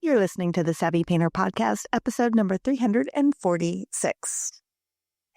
You're listening to the Savvy Painter Podcast, episode number 346.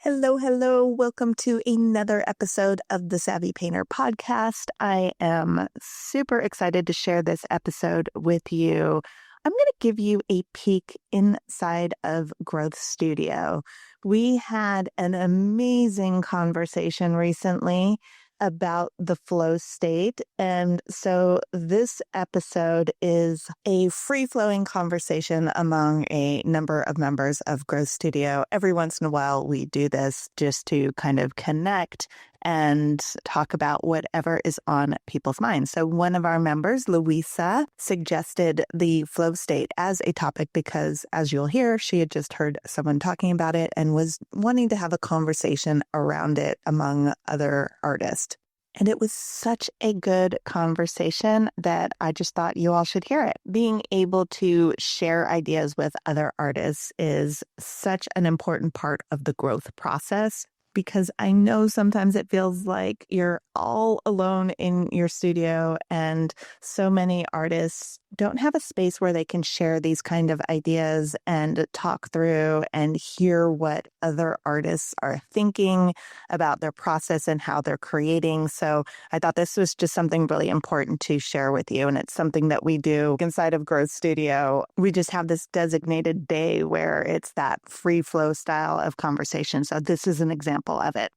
Hello. Welcome to another episode of the Savvy Painter Podcast. I am super excited to share this episode with you. I'm going to give you a peek inside of Growth Studio. We had an amazing conversation recently about the flow state. And so this episode is a free-flowing conversation among a number of members of Growth Studio. Every once in a while, we do this just to kind of connect and talk about whatever is on people's minds. So one of our members, Louisa, suggested the flow state as a topic because, as you'll hear, she had just heard someone talking about it and was wanting to have a conversation around it among other artists. And it was such a good conversation that I just thought you all should hear it. Being able to share ideas with other artists is such an important part of the growth process, because I know sometimes it feels like you're all alone in your studio, and so many artists don't have a space where they can share these kind of ideas and talk through and hear what other artists are thinking about their process and how they're creating. So I thought this was just something really important to share with you. And it's something that we do inside of Growth Studio. We just have this designated day where it's that free flow style of conversation. So this is an example of it.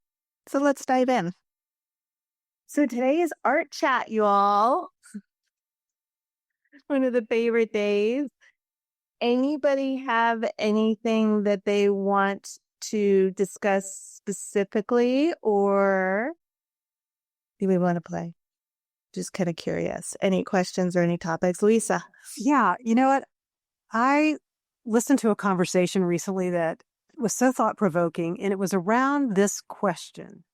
So let's dive in. So today is art chat, you all. One of the favorite days. Anybody have anything that they want to discuss specifically, or do we want to play? Just kind of curious. Any questions or any topics? Louisa? Yeah, you know what? I listened to a conversation recently that was so thought-provoking, and it was around this question.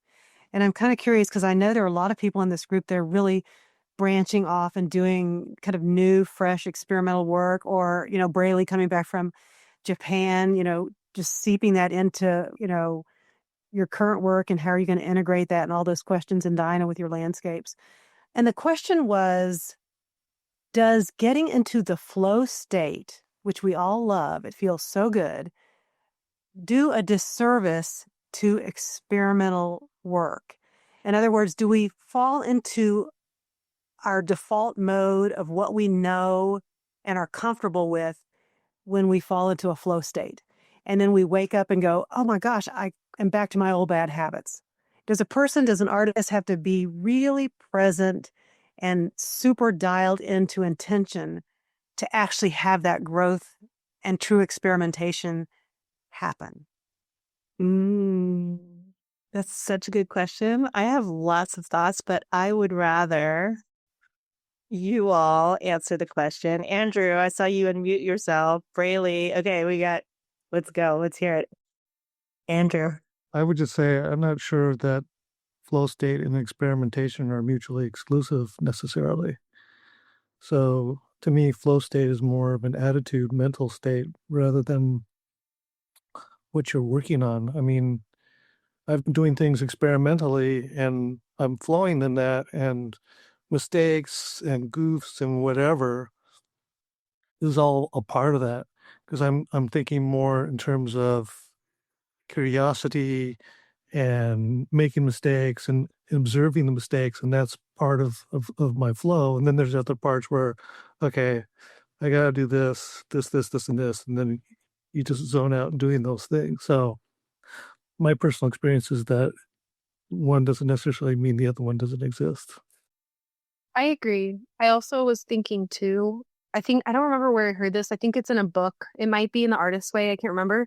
And I'm kind of curious because I know there are a lot of people in this group that are really branching off and doing kind of new, fresh experimental work, or, Braley coming back from Japan, just seeping that into, your current work and how are you going to integrate that and all those questions, and Dinah with your landscapes. And the question was, does getting into the flow state, which we all love, it feels so good, do a disservice to experimental work? In other words, do we fall into our default mode of what we know and are comfortable with when we fall into a flow state? And then we wake up and go, oh my gosh, I am back to my old bad habits. Does an artist have to be really present and super dialed into intention to actually have that growth and true experimentation happen? That's such a good question. I have lots of thoughts, but I would rather you all answer the question. Andrew, I saw you unmute yourself. Braley, okay, let's go. Let's hear it. Andrew. I would just say I'm not sure that flow state and experimentation are mutually exclusive necessarily. So to me, flow state is more of an attitude, mental state, rather than what you're working on. I mean, I've been doing things experimentally and I'm flowing in that, and mistakes and goofs and whatever is all a part of that, because I'm thinking more in terms of curiosity and making mistakes and observing the mistakes, and that's part of my flow. And then there's other parts where, okay, I gotta do this, and this, and then you just zone out doing those things. So my personal experience is that one doesn't necessarily mean the other one doesn't exist. I agree. I also was thinking too, I don't remember where I heard this. I think it's in a book. It might be in The Artist's Way. I can't remember.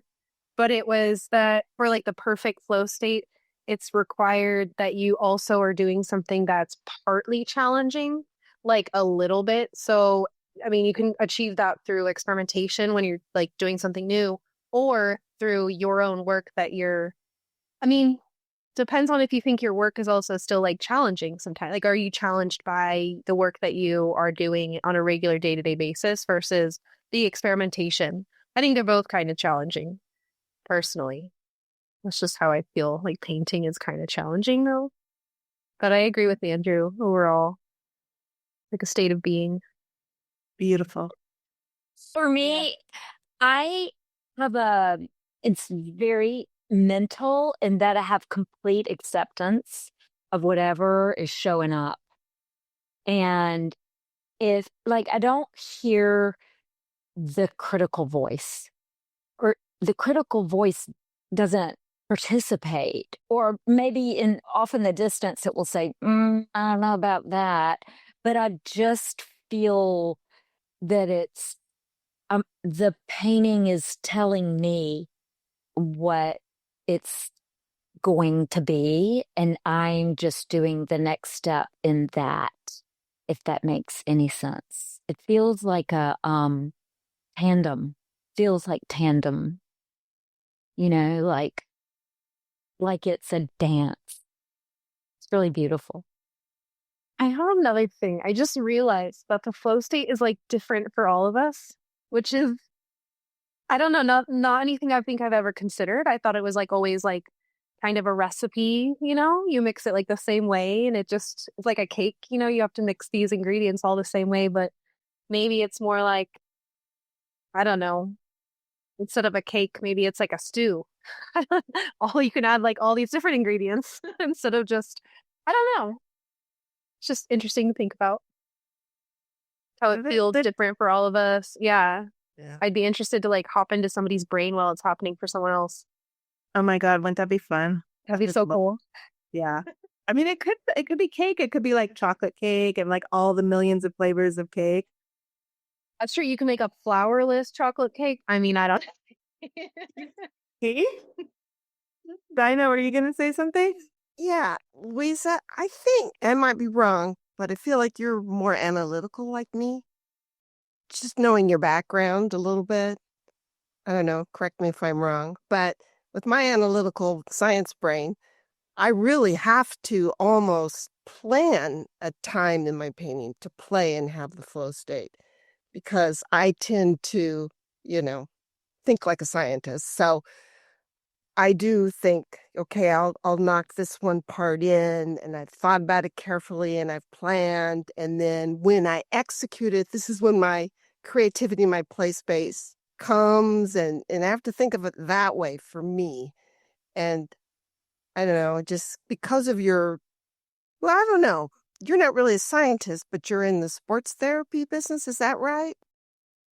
But it was that for like the perfect flow state, it's required that you also are doing something that's partly challenging, like a little bit. So, I mean, you can achieve that through experimentation when you're like doing something new, or through your own work that depends on if you think your work is also still like challenging sometimes. Like, are you challenged by the work that you are doing on a regular day-to-day basis versus the experimentation? I think they're both kind of challenging, personally. That's just how I feel. Like, painting is kind of challenging though. But I agree with Andrew overall. Like a state of being. Beautiful. For me, I have it's very mental in that I have complete acceptance of whatever is showing up. And if, like, I don't hear the critical voice, or the critical voice doesn't participate, or maybe off in the distance it will say, I don't know about that. But I just feel that it's the painting is telling me what it's going to be, and I'm just doing the next step in that, if that makes any sense. It feels like a tandem. Feels like tandem, like it's a dance. It's really beautiful. I have another thing. I just realized that the flow state is like different for all of us, which is, I don't know, not anything I think I've ever considered. I thought it was like always like kind of a recipe, you mix it like the same way and it's like a cake, you have to mix these ingredients all the same way, but maybe it's more like, I don't know, instead of a cake, maybe it's like a stew. You can add like all these different ingredients instead of just, I don't know. It's just interesting to think about how it feels different for all of us. Yeah. I'd be interested to like hop into somebody's brain while it's happening for someone else. Oh my God, wouldn't that be fun? That'd be so cool. Yeah. I mean, it could be cake. It could be like chocolate cake and like all the millions of flavors of cake. That's true. You can make a flourless chocolate cake. I mean, I don't. Dinah, were you going to say something? Yeah, Louisa, I think I might be wrong, but I feel like you're more analytical like me. Just knowing your background a little bit. I don't know, correct me if I'm wrong, but with my analytical science brain, I really have to almost plan a time in my painting to play and have the flow state, because I tend to, think like a scientist. So I do think, okay, I'll knock this one part in, and I've thought about it carefully and I've planned. And then when I execute it, this is when my creativity, my play space comes, and I have to think of it that way for me. And I don't know, just because of well, I don't know. You're not really a scientist, but you're in the sports therapy business. Is that right?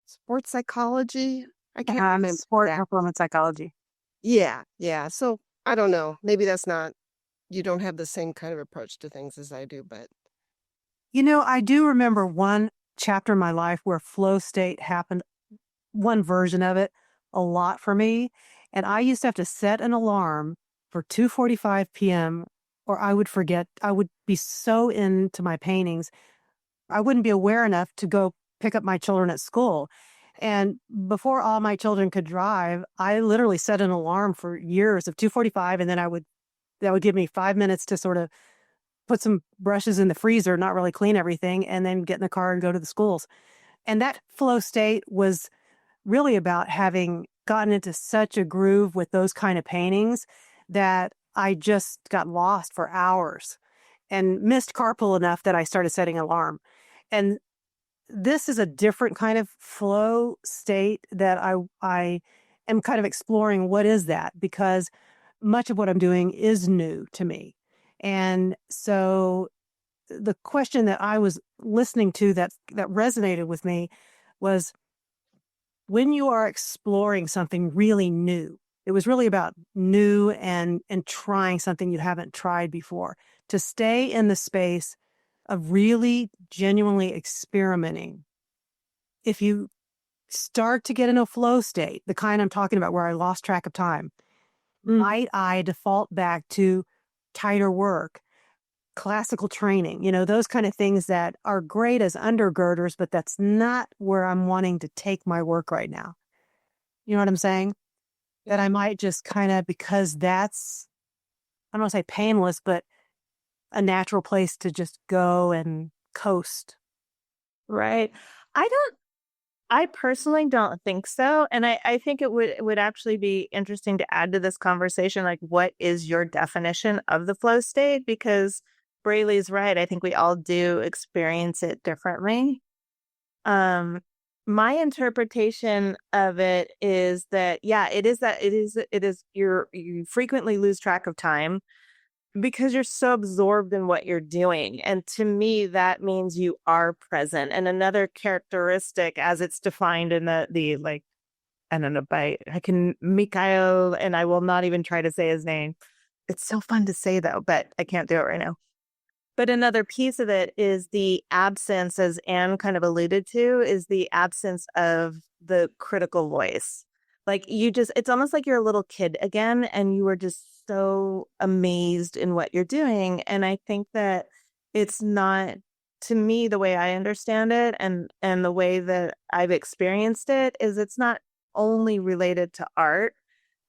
Sports psychology? I can't remember. Sport performance psychology. Yeah. So I don't know. Maybe you don't have the same kind of approach to things as I do, but. I do remember one chapter in my life where flow state happened, one version of it, a lot for me. And I used to have to set an alarm for 2:45 p.m. or I would forget. I would be so into my paintings, I wouldn't be aware enough to go pick up my children at school. And before all my children could drive, I literally set an alarm for years of 2:45, and then that would give me 5 minutes to sort of put some brushes in the freezer, not really clean everything, and then get in the car and go to the schools. And that flow state was really about having gotten into such a groove with those kind of paintings that I just got lost for hours and missed carpool enough that I started setting an alarm. And this is a different kind of flow state that I am kind of exploring. What is that? Because much of what I'm doing is new to me. And so the question that I was listening to that resonated with me was, when you are exploring something really new, it was really about new and trying something you haven't tried before, to stay in the space of really genuinely experimenting. If you start to get in a flow state, the kind I'm talking about where I lost track of time, might I default back to tighter work, classical training, those kind of things that are great as undergirders, but that's not where I'm wanting to take my work right now. You know what I'm saying? That I might just kind of, because that's, I don't want to say painless, but a natural place to just go and coast. Right. I personally don't think so. And I think it would actually be interesting to add to this conversation, like, what is your definition of the flow state? Because Braylee's right. I think we all do experience it differently. my interpretation of it is that, it is you frequently lose track of time because you're so absorbed in what you're doing. And to me, that means you are present. And another characteristic, as it's defined in the like, I don't know, Mikhail, and I will not even try to say his name. It's so fun to say though, but I can't do it right now. But another piece of it is the absence, as Anne kind of alluded to, is the absence of the critical voice. Like it's almost like you're a little kid again, and you are just so amazed in what you're doing. And I think that it's not, to me, the way I understand it and the way that I've experienced it is it's not only related to art.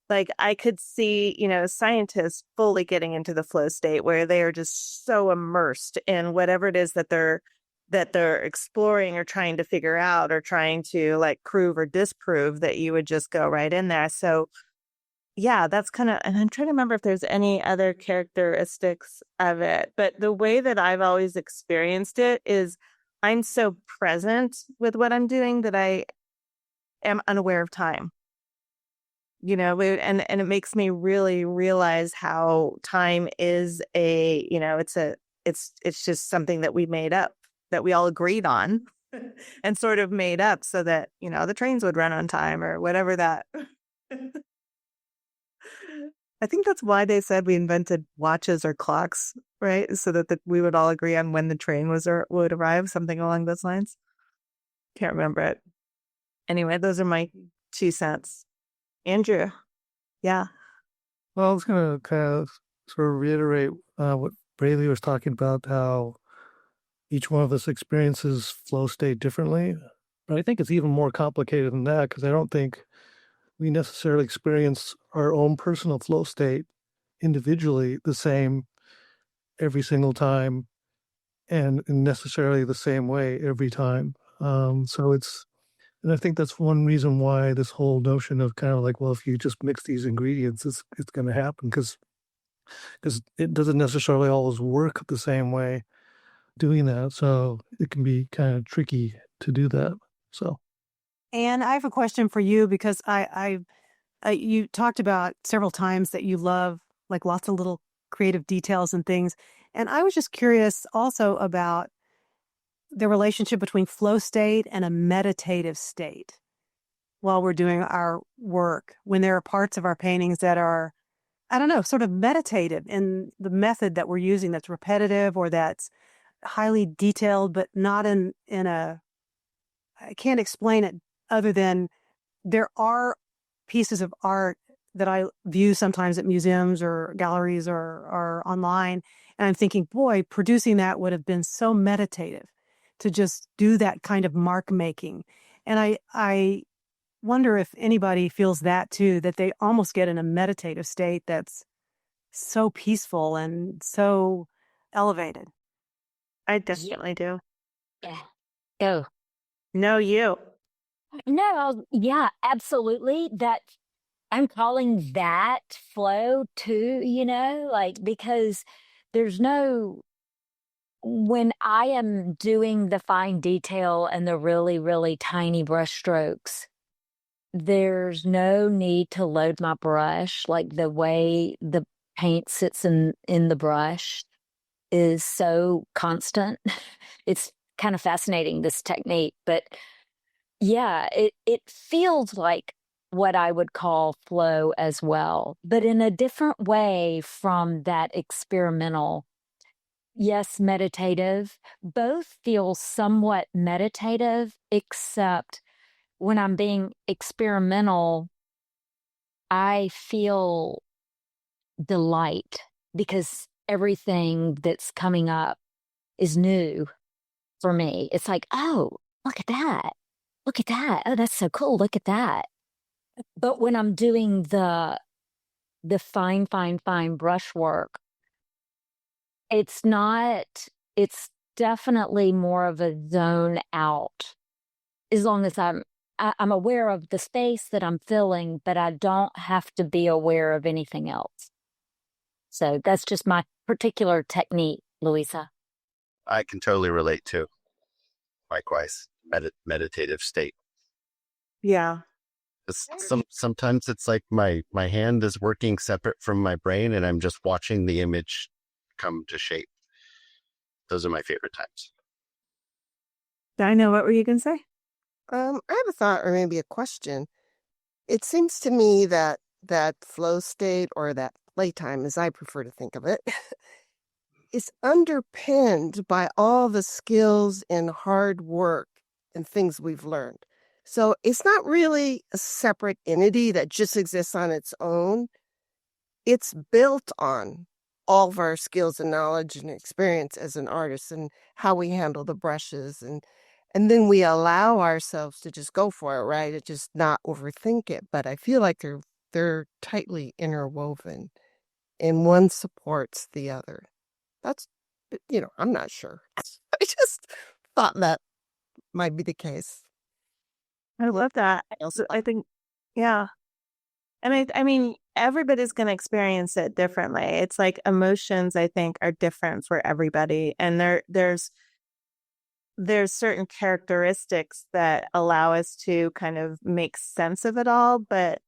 Like I could see, scientists fully getting into the flow state where they are just so immersed in whatever it is that they're exploring or trying to figure out or trying to like prove or disprove, that you would just go right in there. So yeah, that's kind of, and I'm trying to remember if there's any other characteristics of it, but the way that I've always experienced it is I'm so present with what I'm doing that I am unaware of time. And it makes me really realize how time is it's just something that we made up, that we all agreed on and sort of made up so that, the trains would run on time or whatever that. I think that's why they said we invented watches or clocks, right? So that we would all agree on when the train would arrive, something along those lines. Can't remember it. Anyway, those are my 2 cents. Andrew. Yeah. Well, I was going to kind of sort of reiterate what Braley was talking about, how each one of us experiences flow state differently. But I think it's even more complicated than that, because I don't think we necessarily experience our own personal flow state individually the same every single time and necessarily the same way every time. And I think that's one reason why this whole notion of kind of like, well, if you just mix these ingredients, it's going to happen, because it doesn't necessarily always work the same way doing that. So it can be kind of tricky to do that. So, Anne, I have a question for you, because you talked about several times that you love like lots of little creative details and things. And I was just curious also about the relationship between flow state and a meditative state while we're doing our work, when there are parts of our paintings that are, I don't know, sort of meditative in the method that we're using, that's repetitive or that's highly detailed, but not in a, I can't explain it other than there are pieces of art that I view sometimes at museums or galleries or online. And I'm thinking, boy, producing that would have been so meditative to just do that kind of mark making. And I wonder if anybody feels that too, that they almost get in a meditative state that's so peaceful and so elevated. I definitely do. Yeah. Go. No, you. No, yeah, absolutely. That I'm calling that flow too, because there's no, when I am doing the fine detail and the really, really tiny brush strokes, there's no need to load my brush. Like the way the paint sits in the brush is so constant. It's kind of fascinating, this technique. But yeah, it feels like what I would call flow as well, but in a different way from that experimental. Yes, meditative. Both feel somewhat meditative, except when I'm being experimental, I feel delight because everything that's coming up is new for me. It's like, oh, look at that. Look at that. Oh, that's so cool. Look at that. But when I'm doing the fine brushwork, it's not, it's definitely more of a zone out. As long as I'm aware of the space that I'm filling, but I don't have to be aware of anything else. So that's just my particular technique, Louisa. I can totally relate to, likewise, meditative state. Yeah. Sometimes it's like my hand is working separate from my brain and I'm just watching the image come to shape. Those are my favorite times. Dinah, what were you going to say? I have a thought or maybe a question. It seems to me that flow state or that playtime, as I prefer to think of it, is underpinned by all the skills and hard work and things we've learned. So it's not really a separate entity that just exists on its own. It's built on all of our skills and knowledge and experience as an artist and how we handle the brushes and then we allow ourselves to just go for it, right? To just not overthink it. But I feel like they're tightly interwoven and one supports the other. That's, I'm not sure. I just thought that might be the case. I love that. I think, yeah. And I mean, everybody's going to experience it differently. It's like emotions, I think, are different for everybody. And there's certain characteristics that allow us to kind of make sense of it all. But,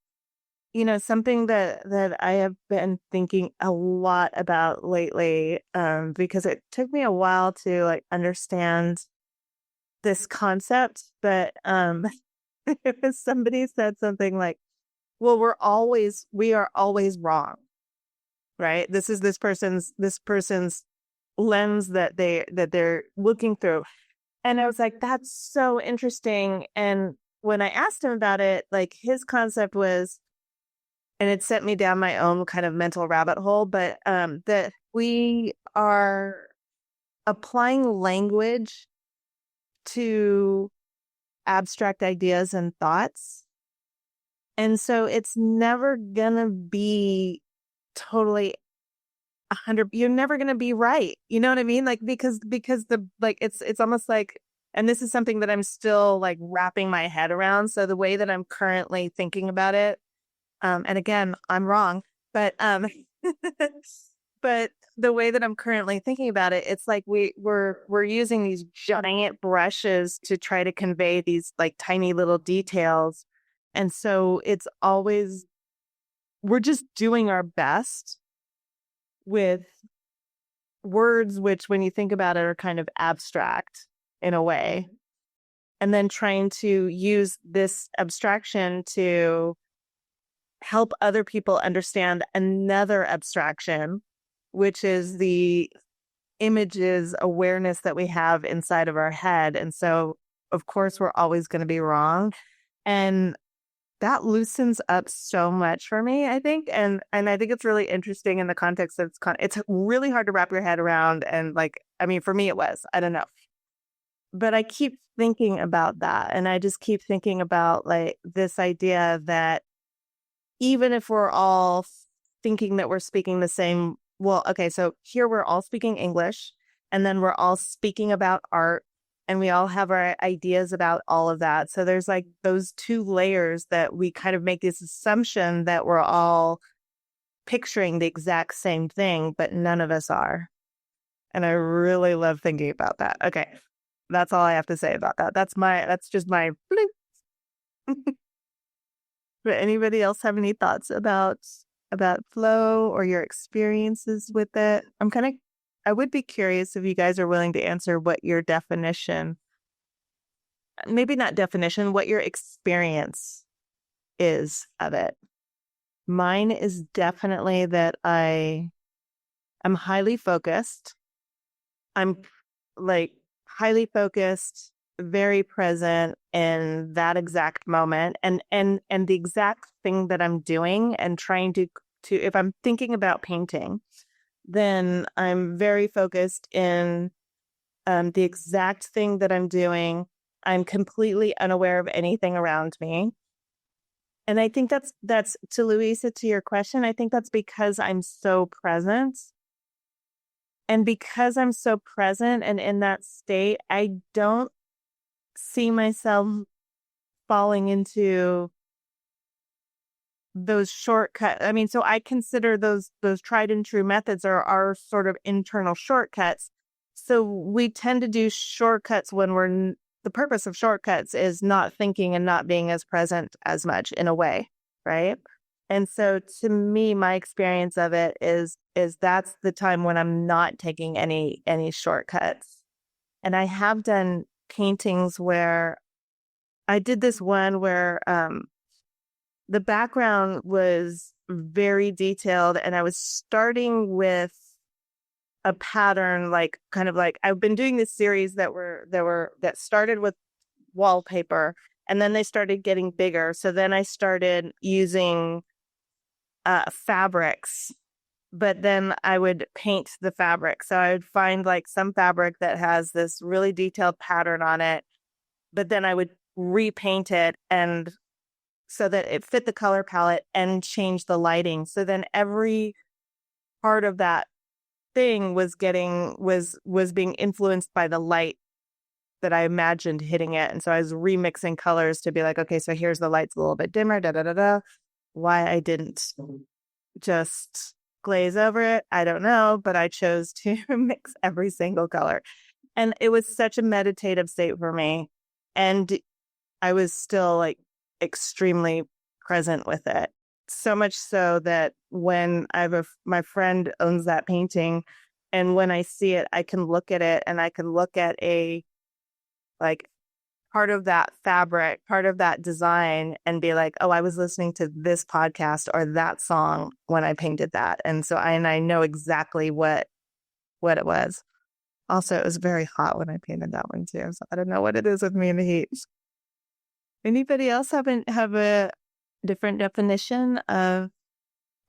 something that I have been thinking a lot about lately, because it took me a while to like understand this concept, but if somebody said something like, well, we are always wrong, right? This is this person's lens that they're looking through. And I was like, that's so interesting. And when I asked him about it, like his concept was, and it sent me down my own kind of mental rabbit hole, but that we are applying language to abstract ideas and thoughts. And so it's never gonna be totally 100. You're never gonna be right. You know what I mean? Like because it's almost like, and this is something that I'm still like wrapping my head around. So the way that I'm currently thinking about it, and again, I'm wrong, but but the way that I'm currently thinking about it, it's like we're using these giant brushes to try to convey these like tiny little details. And so it's always, we're just doing our best with words, which when you think about it are kind of abstract in a way. And then trying to use this abstraction to help other people understand another abstraction, which is the images awareness that we have inside of our head. And so, of course, we're always going to be wrong. And that loosens up so much for me, I think. And I think it's really interesting in the context of it's really hard to wrap your head around. And like, I mean, for me, it was, I don't know. But I keep thinking about that. And I just keep thinking about like this idea that even if we're all thinking that we're speaking the same, well, okay, so here we're all speaking English and then we're all speaking about art. And we all have our ideas about all of that. So there's like those two layers that we kind of make this assumption that we're all picturing the exact same thing, but none of us are. And I really love thinking about that. Okay. That's all I have to say about that. That's just my bloop. But anybody else have any thoughts about flow or your experiences with it? I would be curious if you guys are willing to answer what your definition, maybe not definition, what your experience is of it. Mine is definitely that I'm highly focused. I'm like highly focused, very present in that exact moment and the exact thing that I'm doing and trying to if I'm thinking about painting, then I'm very focused in the exact thing that I'm doing. I'm completely unaware of anything around me. And I think that's to Louisa, to your question, I think that's because I'm so present. And because I'm so present and in that state, I don't see myself falling into those shortcuts. I mean, so I consider those tried and true methods are our sort of internal shortcuts. So we tend to do shortcuts when we're the purpose of shortcuts is not thinking and not being as present as much in a way, right? And so to me, my experience of it is that's the time when I'm not taking any shortcuts. And I have done paintings where I did this one where the background was very detailed, and I was starting with a pattern, like kind of like I've been doing this series that started with wallpaper, and then they started getting bigger. So then I started using fabrics, but then I would paint the fabric. So I would find like some fabric that has this really detailed pattern on it, but then I would repaint it and so that it fit the color palette and change the lighting. So then every part of that thing was being influenced by the light that I imagined hitting it. And so I was remixing colors to be like, okay, so here's the lights a little bit dimmer, Why I didn't just glaze over it, I don't know, but I chose to mix every single color. And it was such a meditative state for me. And I was still like extremely present with it. So much so that when my friend owns that painting, and when I see it, I can look at it and I can look at a like part of that fabric, part of that design, and be like, oh, I was listening to this podcast or that song when I painted that. And so I know exactly what it was. Also, it was very hot when I painted that one too. So I don't know what it is with me and the heat. Anybody else have a different definition of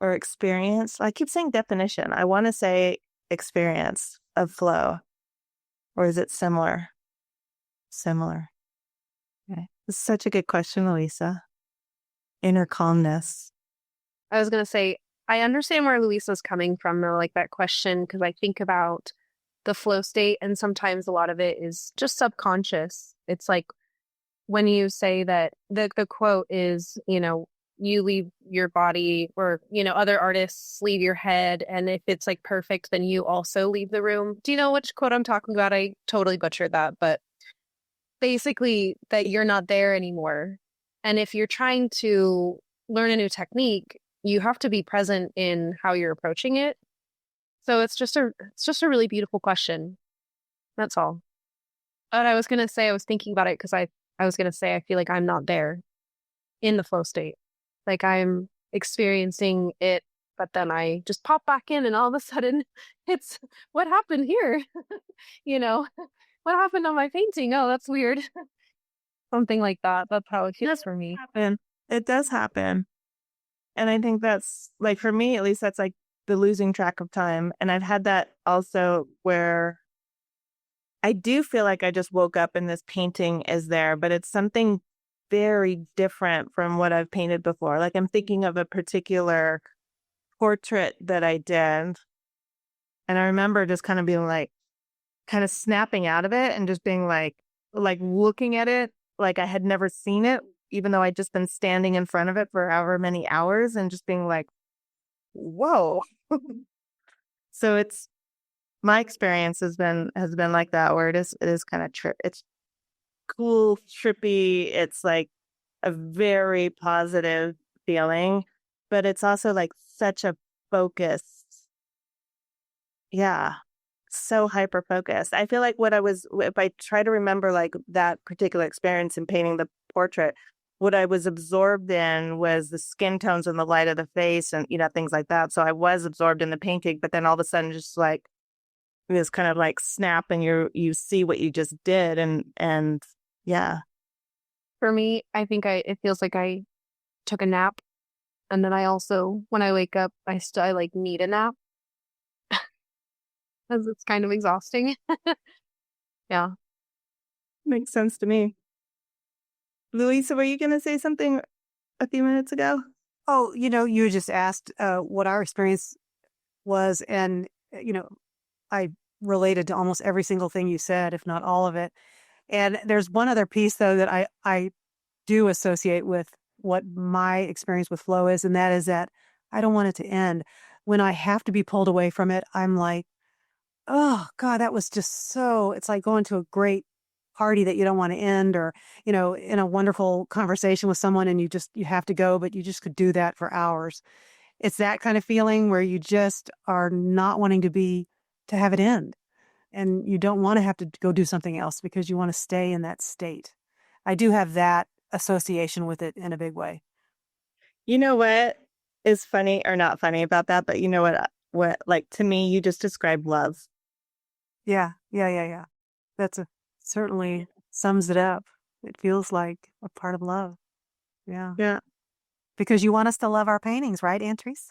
or experience? I keep saying definition. I want to say experience of flow. Or is it similar? Similar. Okay. This is such a good question, Louisa. Inner calmness. I was going to say, I understand where Louisa's coming from, though, like that question, because I think about the flow state, and sometimes a lot of it is just subconscious. It's like when you say that the quote is, you leave your body, or, other artists leave your head. And if it's like perfect, then you also leave the room. Do you know which quote I'm talking about? I totally butchered that, but basically that you're not there anymore. And if you're trying to learn a new technique, you have to be present in how you're approaching it. So it's just a really beautiful question. That's all. But I was going to say, I was thinking about it because I was going to say, I feel like I'm not there in the flow state. Like I'm experiencing it, but then I just pop back in and all of a sudden it's what happened here? What happened on my painting? Oh, that's weird. Something like that. That's how it feels for me. It does happen. And I think that's like, for me, at least that's like the losing track of time. And I've had that also where I do feel like I just woke up and this painting is there, but it's something very different from what I've painted before. Like I'm thinking of a particular portrait that I did. And I remember just kind of being like, kind of snapping out of it and just being like looking at it like I had never seen it, even though I'd just been standing in front of it for however many hours, and just being like, whoa. So it's, my experience has been like that, where it is kind of it's cool, trippy. It's like a very positive feeling, but it's also like such a focused, so hyper focused. I feel like if I try to remember like that particular experience in painting the portrait, what I was absorbed in was the skin tones and the light of the face and, things like that. So I was absorbed in the painting, but then all of a sudden just like this kind of like snap and you see what you just did. And yeah. For me, I think it feels like I took a nap. And then I also, when I wake up, I like need a nap. Because it's kind of exhausting. Yeah. Makes sense to me. Louisa, were you going to say something a few minutes ago? Oh, you just asked what our experience was. And, I related to almost every single thing you said, if not all of it. And there's one other piece, though, that I do associate with what my experience with flow is. And that is that I don't want it to end. When I have to be pulled away from it, I'm like, oh, God, that was just it's like going to a great party that you don't want to end, or, in a wonderful conversation with someone and you have to go, but you just could do that for hours. It's that kind of feeling where you just are not wanting to have it end. And you don't want to have to go do something else because you want to stay in that state. I do have that association with it in a big way. You know what is funny or not funny about that? But you know what, like, to me, you just described love. Yeah. That's certainly sums it up. It feels like a part of love. Yeah. Yeah. Because you want us to love our paintings, right, Antries?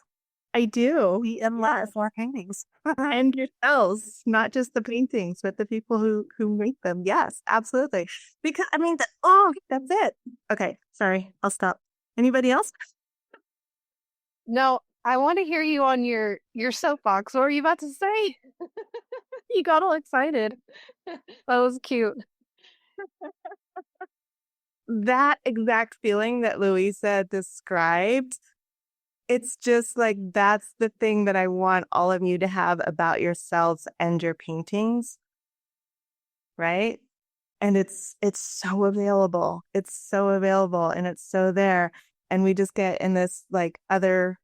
I do. We love our paintings. And yourselves, not just the paintings, but the people who make them. Yes, absolutely. Because that's it. Okay, sorry, I'll stop. Anybody else? No, I want to hear you on your soapbox. What were you about to say? You got all excited. That was cute. That exact feeling that Louisa described, it's just like, that's the thing that I want all of you to have about yourselves and your paintings, right? And it's so available. It's so available and it's so there. And we just get in this like other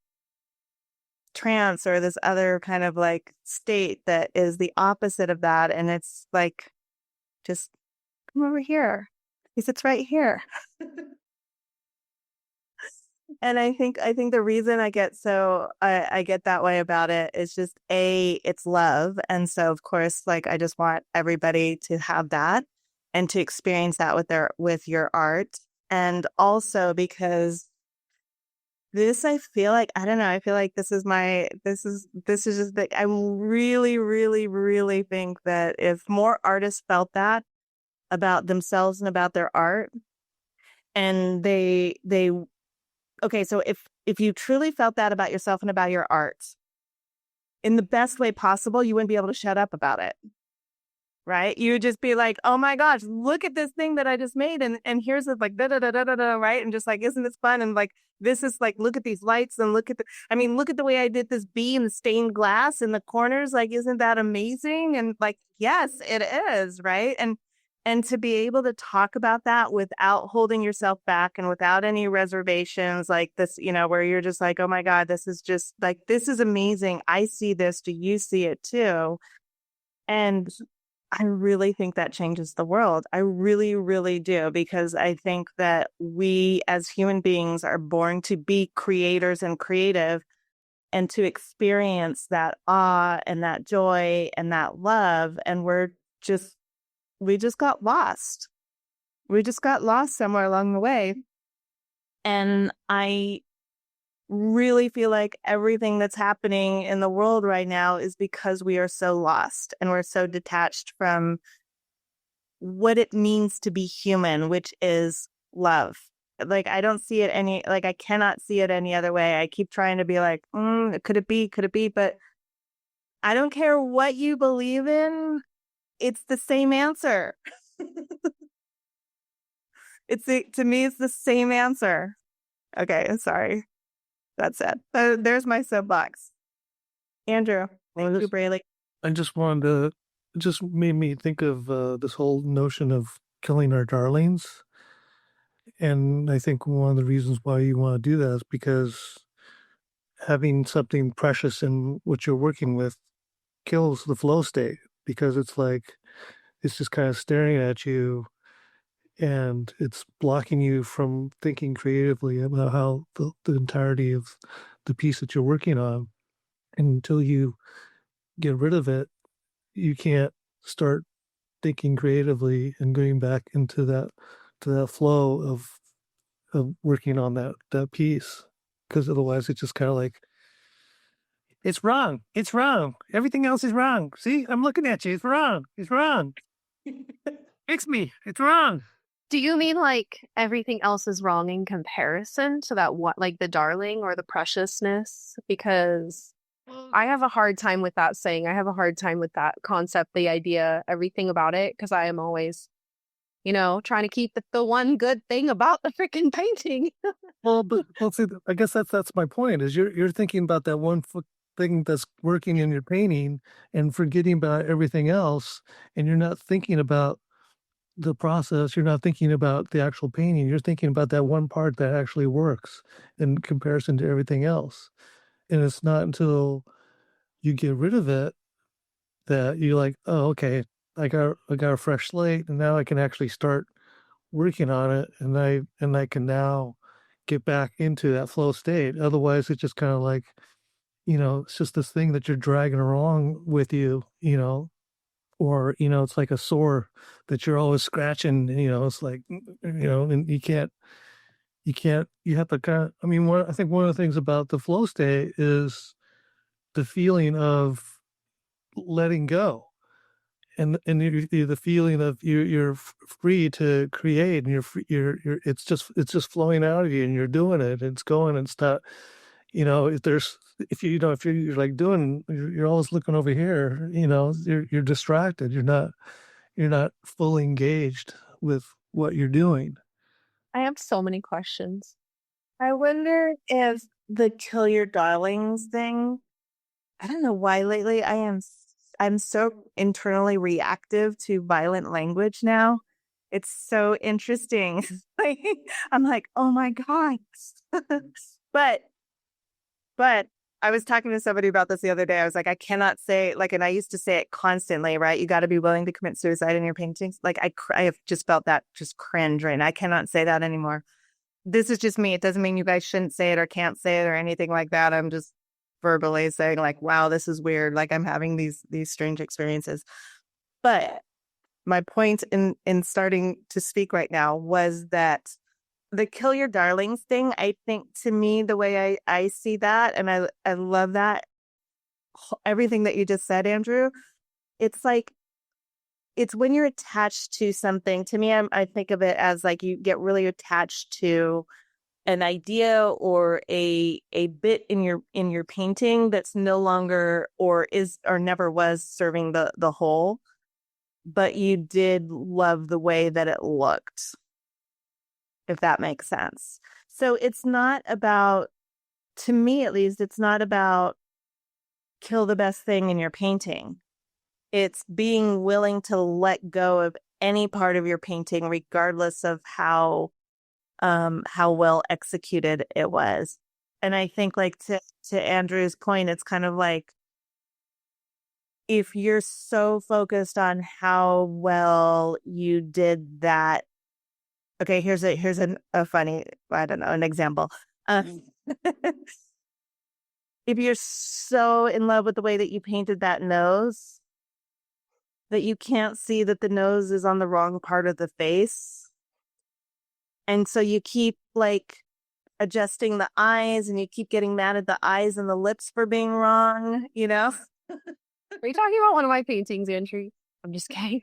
trance or this other kind of like state that is the opposite of that. And it's like, just come over here because it's right here. And I think the reason I get I get that way about it is just it's love. And so of course, like, I just want everybody to have that and to experience that with your art. And also because this, I feel like, I don't know, I feel like this is just that I really, really, really think that if more artists felt that about themselves and about their art, and okay, so if you truly felt that about yourself and about your art in the best way possible, you wouldn't be able to shut up about it, right? You would just be like, oh my gosh, look at this thing that I just made, and here's it, like, da da da da da da, right? And just like, isn't this fun? And like, this is like, look at these lights, and look at the way I did this bee and the stained glass in the corners. Like, isn't that amazing? And like, yes, it is, right? And to be able to talk about that without holding yourself back and without any reservations, like this, where you're just like, oh my God, this is just like, this is amazing. I see this. Do you see it too? And I really think that changes the world. I really, really do, because I think that we as human beings are born to be creators and creative, and to experience that awe and that joy and that love. And we just got lost. We just got lost somewhere along the way. And I really feel like everything that's happening in the world right now is because we are so lost and we're so detached from what it means to be human, which is love. Like, I don't see it I cannot see it any other way. I keep trying to be like, could it be? But I don't care what you believe in. It's the same answer. To me, it's the same answer. Okay, sorry. That's it. There's my soapbox. Andrew, thank you, Braylee. I just wanted to, it just made me think of this whole notion of killing our darlings. And I think one of the reasons why you want to do that is because having something precious in what you're working with kills the flow state, because it's like, it's just kind of staring at you and it's blocking you from thinking creatively about how the entirety of the piece that you're working on. And until you get rid of it, you can't start thinking creatively and going back into that flow of working on that piece. Because otherwise it's just kind of like, it's wrong. Everything else is wrong. See, I'm looking at you. It's wrong. Fix me. It's wrong. Do you mean like everything else is wrong in comparison to that, what, like the darling or the preciousness? Because I have a hard time with that saying. I have a hard time with that concept, the idea, everything about it, because I am always, trying to keep the one good thing about the freaking painting. Well, see, I guess that's my point, is you're thinking about that one thing that's working in your painting and forgetting about everything else, and you're not thinking about the process. You're not thinking about the actual painting. You're thinking about that one part that actually works in comparison to everything else. And it's not until you get rid of it that you're like, oh, okay, I got a fresh slate, and now I can actually start working on it, and I can now get back into that flow state. Otherwise, it's just kind of like, it's just this thing that you're dragging along with you, or it's like a sore that you're always scratching. It's like, and you have to kind of. I mean, I think one of the things about the flow state is the feeling of letting go. And the feeling of you're free to create, and you're it's just flowing out of you, and you're doing it. It's going, and it's not, if you're like doing, you're always looking over here. You're distracted. You're not fully engaged with what you're doing. I have so many questions. I wonder if the kill your darlings thing, I don't know why lately I'm so internally reactive to violent language now. It's so interesting. Like, I'm like, oh my God. But I was talking to somebody about this the other day. I was like, I cannot say, like, and I used to say it constantly, right? You got to be willing to commit suicide in your paintings. Like, I have just felt that just cringe, right? And I cannot say that anymore. This is just me. It doesn't mean you guys shouldn't say it or can't say it or anything like that. I'm just verbally saying, like, wow, this is weird. Like, I'm having these strange experiences. But my point in starting to speak right now was that the kill your darlings thing, I think, to me, the way I see that, and I love that, everything that you just said, Andrew, it's like, it's when you're attached to something. To me, I think of it as like you get really attached to an idea or a bit in your painting that's no longer or never was serving the whole, but you did love the way that it looked, if that makes sense. So it's not about, to me at least, it's not about kill the best thing in your painting. It's being willing to let go of any part of your painting, regardless of how well executed it was. And I think, like, to Andrew's point, it's kind of like, if you're so focused on how well you did that. Okay, here's a funny, I don't know, an example. If you're so in love with the way that you painted that nose, that you can't see that the nose is on the wrong part of the face. And so you keep, like, adjusting the eyes, and you keep getting mad at the eyes and the lips for being wrong, Are you talking about one of my paintings, Andrew? I'm just kidding.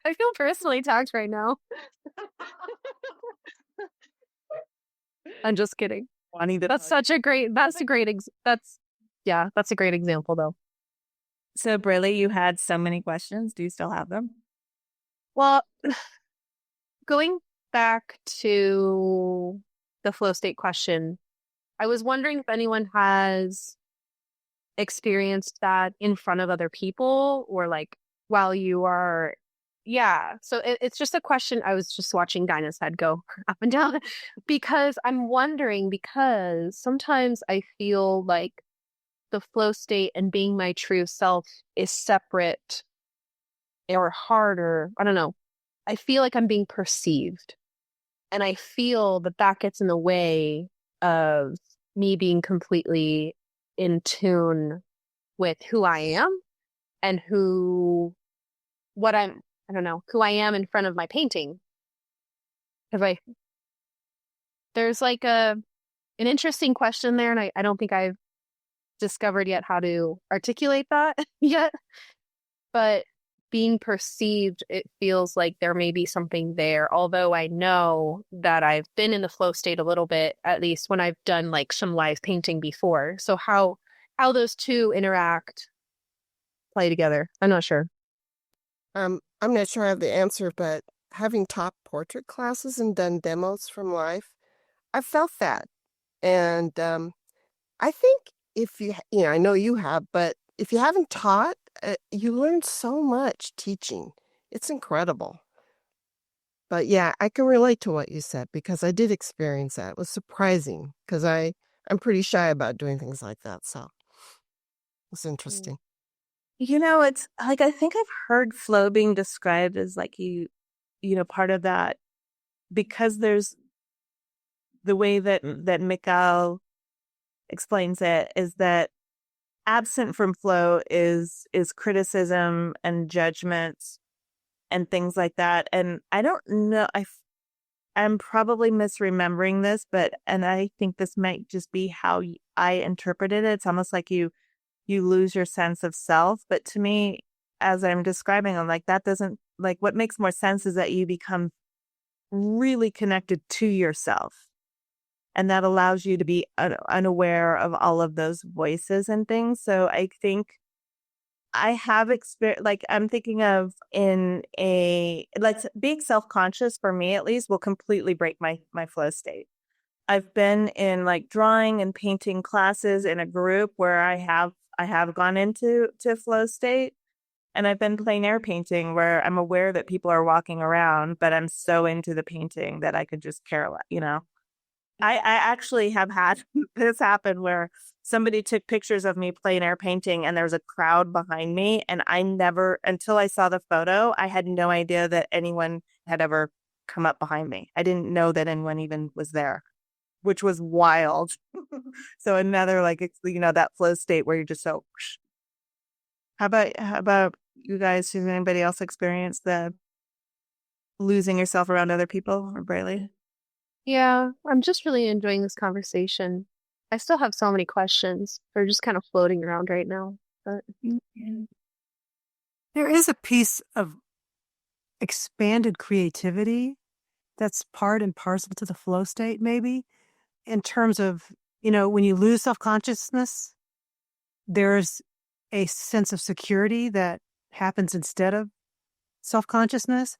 I feel personally attacked right now. I'm just kidding. That's a great example, though. So, Briley, you had so many questions. Do you still have them? Well, going back to the flow state question, I was wondering if anyone has experienced that in front of other people, or like while you are, so it's just a question. I was just watching Dinah's head go up and down because I'm wondering, because sometimes I feel like the flow state and being my true self is separate or harder. I don't know. I feel like I'm being perceived, and I feel that gets in the way of me being completely in tune with who I am and who I am in front of my painting. There's like an interesting question there, and I don't think I've discovered yet how to articulate that yet. But being perceived, it feels like there may be something there, although I know that I've been in the flow state a little bit, at least when I've done like some live painting before. So how those two play together, I'm not sure. I'm not sure I have the answer, but having taught portrait classes and done demos from life, I felt that. And I think if I know you have, but if you haven't taught, you learn so much teaching. It's incredible But yeah, I can relate to what you said because I did experience that. It was surprising because I'm pretty shy about doing things like that. So it's interesting. It's like I think I've heard flow being described as like part of that because there's the way that Mikhail explains it is that absent from flow is criticism and judgment and things like that. And I don't know, I'm probably misremembering this, and I think this might just be how I interpreted it. It's almost like you lose your sense of self. But to me, as I'm describing, I'm like, that doesn't, like, what makes more sense is that you become really connected to yourself. And that allows you to be unaware of all of those voices and things. So I think I have experience, like I'm thinking of like being self-conscious for me at least will completely break my flow state. I've been in like drawing and painting classes in a group where I have gone into flow state, and I've been plein air painting where I'm aware that people are walking around, but I'm so into the painting that I could just care less. I actually have had this happen where somebody took pictures of me plein air painting and there was a crowd behind me. And I never, until I saw the photo, I had no idea that anyone had ever come up behind me. I didn't know that anyone even was there, which was wild. So another, like, it's, that flow state where you're just so, how about you guys? Has anybody else experienced the losing yourself around other people, or Braylee? Yeah, I'm just really enjoying this conversation. I still have so many questions. They're just kind of floating around right now. But There is a piece of expanded creativity that's part and parcel to the flow state, maybe, in terms of, when you lose self-consciousness, there's a sense of security that happens instead of self-consciousness.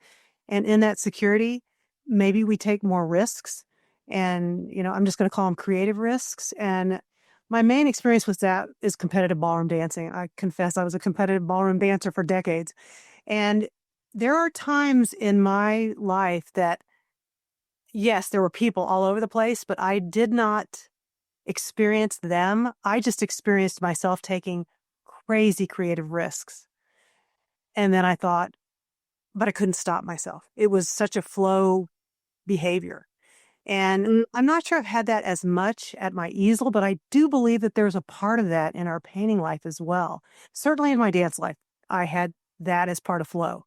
And in that security, maybe we take more risks. And, I'm just going to call them creative risks. And my main experience with that is competitive ballroom dancing. I confess I was a competitive ballroom dancer for decades. And there are times in my life that, yes, there were people all over the place, but I did not experience them. I just experienced myself taking crazy creative risks. And then I thought, but I couldn't stop myself. It was such a flow behavior. And I'm not sure I've had that as much at my easel, but I do believe that there's a part of that in our painting life as well. Certainly in my dance life, I had that as part of flow.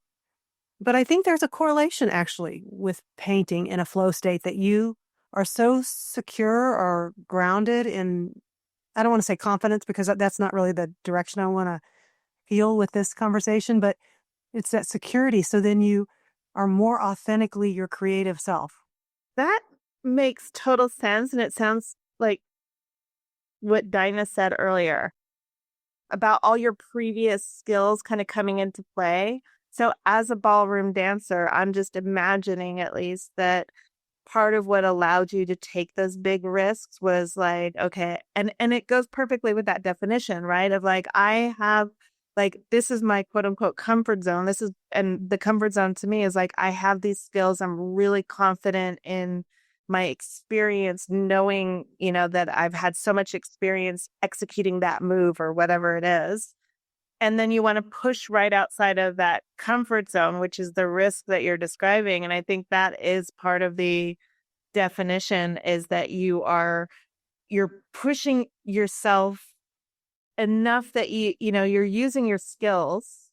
But I think there's a correlation actually with painting in a flow state, that you are so secure or grounded in, I don't want to say confidence because that's not really the direction I want to feel with this conversation, but it's that security. So then you are more authentically your creative self. That makes total sense. And it sounds like what Dinah said earlier about all your previous skills kind of coming into play. So as a ballroom dancer, I'm just imagining at least that part of what allowed you to take those big risks was like, okay, and it goes perfectly with that definition, right? Of like, I have, like, this is my quote unquote comfort zone. And the comfort zone to me is like, I have these skills. I'm really confident in my experience, knowing, that I've had so much experience executing that move or whatever it is. And then you want to push right outside of that comfort zone, which is the risk that you're describing. And I think that is part of the definition, is that you're pushing yourself enough that you're using your skills,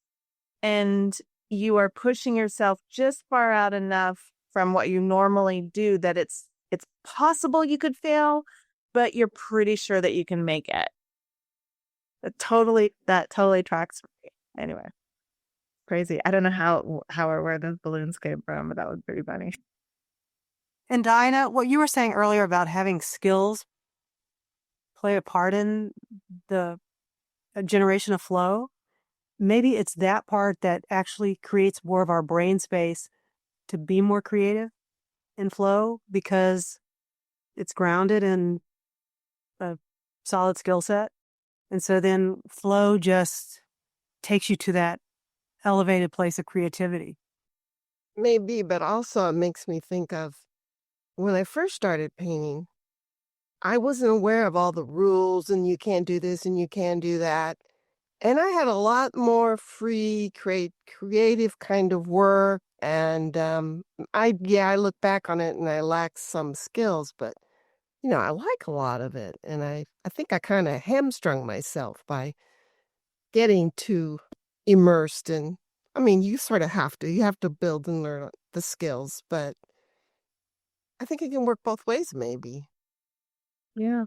and you are pushing yourself just far out enough from what you normally do that it's possible you could fail, but you're pretty sure that you can make it. That totally tracks for me. Anyway, crazy. I don't know how or where those balloons came from, but that was pretty funny. And Dinah, what you were saying earlier about having skills play a part in the generation of flow, maybe it's that part that actually creates more of our brain space to be more creative in flow, because it's grounded in a solid skill set. And so then flow just takes you to that elevated place of creativity. Maybe, but also it makes me think of when I first started painting, I wasn't aware of all the rules and you can't do this and you can't do that. And I had a lot more free, creative kind of work. And I look back on it and I lack some skills, but I like a lot of it. And I think I kind of hamstrung myself by getting too immersed in. I mean, you sort of you have to build and learn the skills, but I think it can work both ways, maybe. Yeah.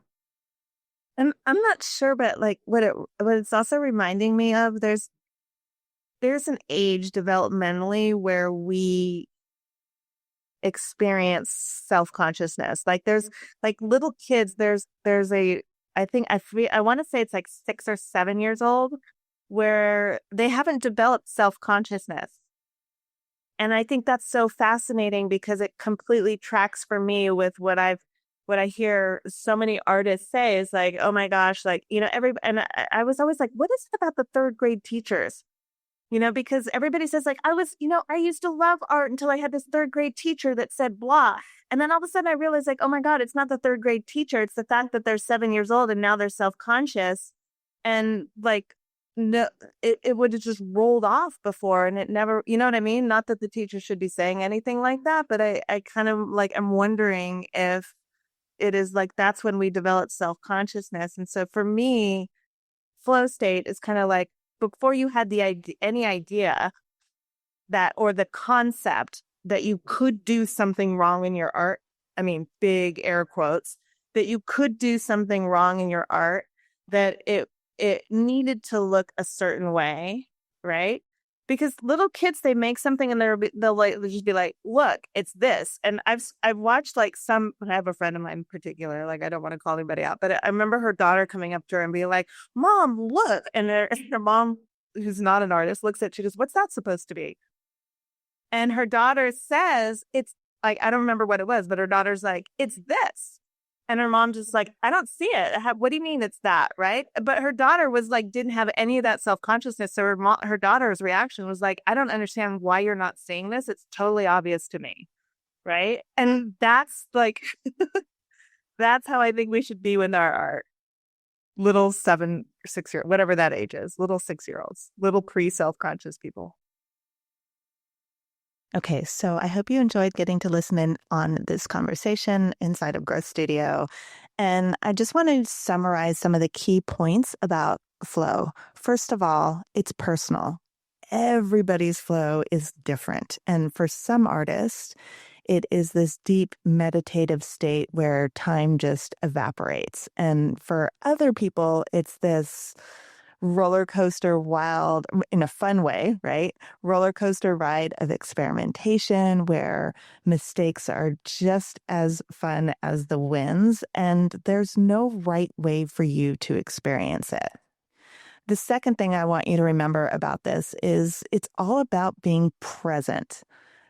And I'm not sure, but like what it's also reminding me of, there's an age developmentally where we experience self-consciousness. Like there's like little kids, there's I want to say it's like 6 or 7 years old where they haven't developed self-consciousness. And I think that's so fascinating because it completely tracks for me with what I hear so many artists say is like, oh my gosh, like, I was always like, what is it about the third grade teachers? Because everybody says like, I used to love art until I had this third grade teacher that said blah. And then all of a sudden I realized like, oh my God, it's not the third grade teacher. It's the fact that they're 7 years old and now they're self-conscious. And like, no, it would have just rolled off before and it never, you know what I mean? Not that the teacher should be saying anything like that, but I kind of like, I'm wondering if it is like, that's when we develop self-consciousness. And so for me, flow state is kind of like before you had any idea that, or the concept that you could do something wrong in your art. I mean, big air quotes, that you could do something wrong in your art, that it needed to look a certain way, right? Because little kids, they make something and they'll just be like, look, it's this. And I've watched like I have a friend of mine in particular, like I don't want to call anybody out, but I remember her daughter coming up to her and being like, Mom, look. And her mom, who's not an artist, she goes, what's that supposed to be? And her daughter says, it's like, I don't remember what it was, but her daughter's like, it's this. And her mom just like, I don't see it. What do you mean it's that, right? But her daughter was like, didn't have any of that self-consciousness. So her daughter's reaction was like, I don't understand why you're not seeing this. It's totally obvious to me, right? And that's like, that's how I think we should be with our art. Little 7 or 6 year, whatever that age is, little 6-year-olds, little pre-self-conscious people. Okay, so I hope you enjoyed getting to listen in on this conversation inside of Growth Studio. And I just want to summarize some of the key points about flow. First of all, it's personal. Everybody's flow is different. And for some artists, it is this deep meditative state where time just evaporates. And for other people, it's this roller coaster wild, in a fun way, right? Roller coaster ride of experimentation where mistakes are just as fun as the wins, and there's no right way for you to experience it. The second thing I want you to remember about this is it's all about being present.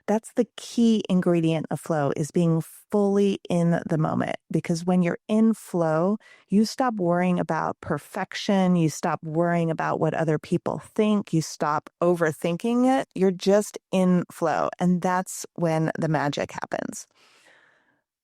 That's the key ingredient of flow, is being fully in the moment. Because when you're in flow, you stop worrying about perfection. You stop worrying about what other people think. You stop overthinking it. You're just in flow. And that's when the magic happens.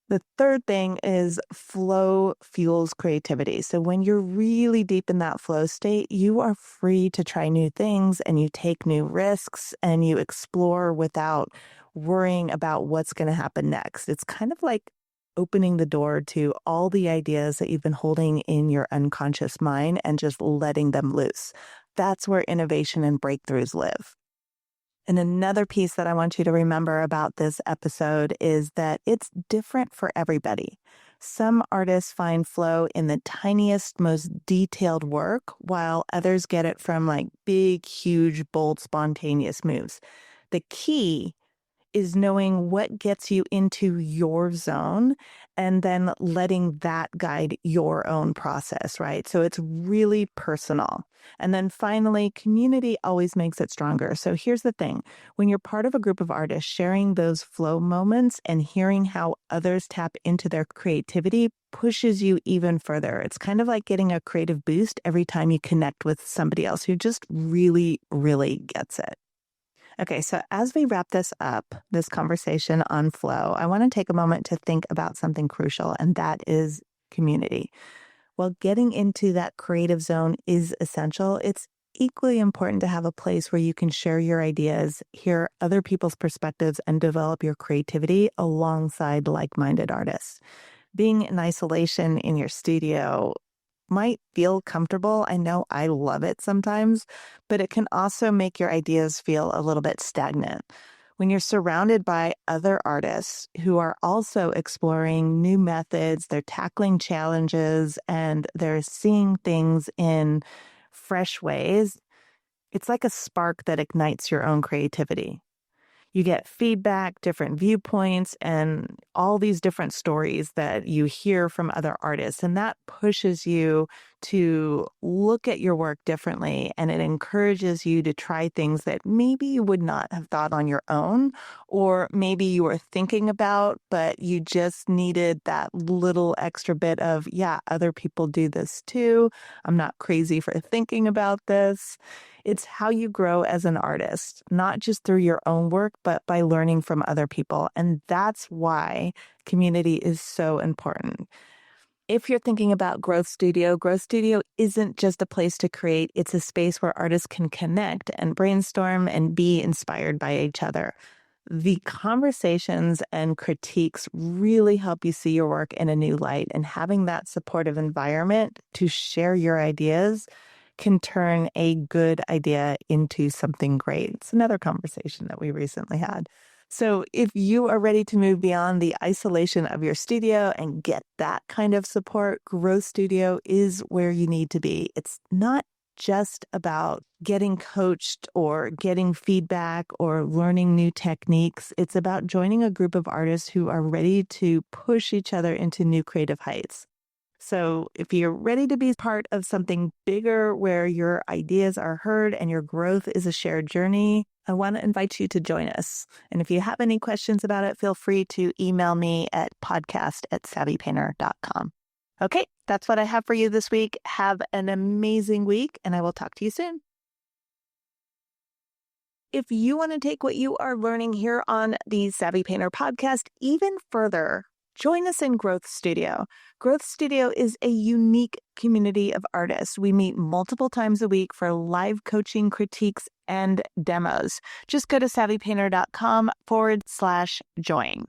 The third thing is flow fuels creativity. So when you're really deep in that flow state, you are free to try new things and you take new risks and you explore without worrying about what's going to happen next. It's kind of like opening the door to all the ideas that you've been holding in your unconscious mind and just letting them loose. That's where innovation and breakthroughs live. And another piece that I want you to remember about this episode is that it's different for everybody. Some artists find flow in the tiniest, most detailed work, while others get it from like big, huge, bold, spontaneous moves. The key is knowing what gets you into your zone and then letting that guide your own process, right? So it's really personal. And then finally, community always makes it stronger. So here's the thing. When you're part of a group of artists, sharing those flow moments and hearing how others tap into their creativity pushes you even further. It's kind of like getting a creative boost every time you connect with somebody else who just really, really gets it. Okay, so as we wrap this up, this conversation on flow, I want to take a moment to think about something crucial, and that is community. While getting into that creative zone is essential, it's equally important to have a place where you can share your ideas, hear other people's perspectives, and develop your creativity alongside like-minded artists. Being in isolation in your studio might feel comfortable. I know I love it sometimes, but it can also make your ideas feel a little bit stagnant. When you're surrounded by other artists who are also exploring new methods, they're tackling challenges, and they're seeing things in fresh ways, it's like a spark that ignites your own creativity. You get feedback, different viewpoints, and all these different stories that you hear from other artists. And that pushes you to look at your work differently. And it encourages you to try things that maybe you would not have thought on your own, or maybe you were thinking about, but you just needed that little extra bit of, yeah, other people do this too. I'm not crazy for thinking about this. It's how you grow as an artist, not just through your own work, but by learning from other people. And that's why community is so important. If you're thinking about Growth Studio isn't just a place to create. It's a space where artists can connect and brainstorm and be inspired by each other. The conversations and critiques really help you see your work in a new light, and having that supportive environment to share your ideas can turn a good idea into something great. It's another conversation that we recently had. So if you are ready to move beyond the isolation of your studio and get that kind of support, Growth Studio is where you need to be. It's not just about getting coached or getting feedback or learning new techniques. It's about joining a group of artists who are ready to push each other into new creative heights. So if you're ready to be part of something bigger where your ideas are heard and your growth is a shared journey, I want to invite you to join us. And if you have any questions about it, feel free to email me at podcast@savvypainter.com. Okay, that's what I have for you this week. Have an amazing week, and I will talk to you soon. If you want to take what you are learning here on the Savvy Painter podcast even further, join us in Growth Studio. Growth Studio is a unique community of artists. We meet multiple times a week for live coaching, critiques, and demos. Just go to savvypainter.com/join.